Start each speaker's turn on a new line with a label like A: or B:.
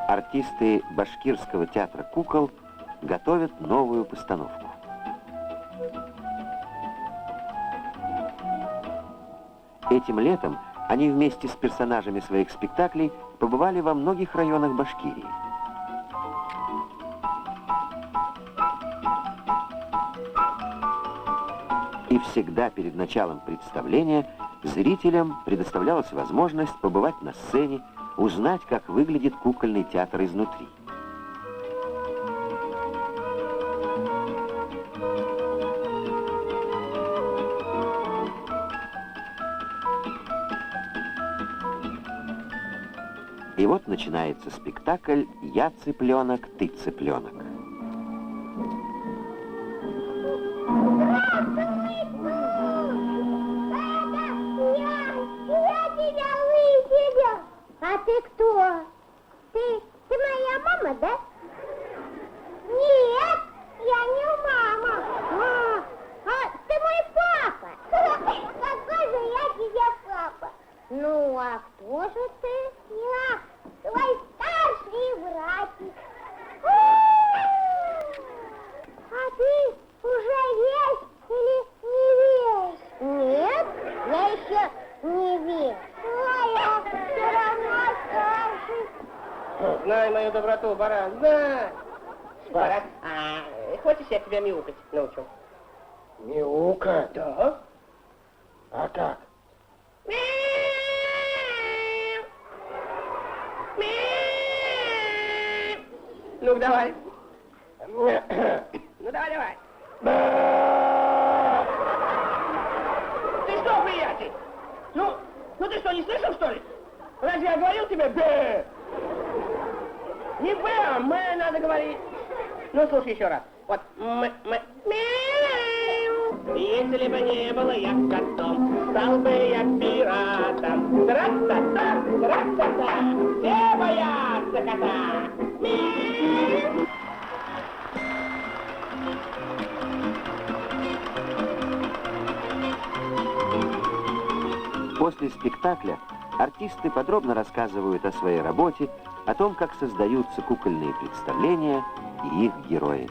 A: Артисты Башкирского театра кукол готовят новую постановку. Этим летом они вместе с персонажами своих спектаклей побывали во многих районах Башкирии. И всегда перед началом представления зрителям предоставлялась возможность побывать на сцене, узнать, как выглядит кукольный театр изнутри. И вот начинается спектакль «Я цыпленок, ты цыпленок».
B: А ты кто? Ты моя мама, да? Нет, я не мама. А ты мой папа. Какой же я тебе папа? Ну, а кто же ты? Я твой старший братик. А ты уже весь или не весь? Нет, я еще не весь. А я все равно старший.
C: Знай мою доброту, баран, знай. Баран, хочешь, я тебя мяукать научу?
D: Мяукать?
C: Да.
D: А как?
C: Ну-ка, давай. Ну, давай. Ты что, приятель? Ну ты что, не слышал, что ли? Разве я говорил тебе «б»? Не «б», а «м» надо говорить. Ну, слушай еще раз. Вот «м». Если бы не было я котом, стал бы я пиратом. Тра-та-та, тра-та-та, все боятся кота. Мяу.
A: После спектакля артисты подробно рассказывают о своей работе, о том, как создаются кукольные представления и их герои.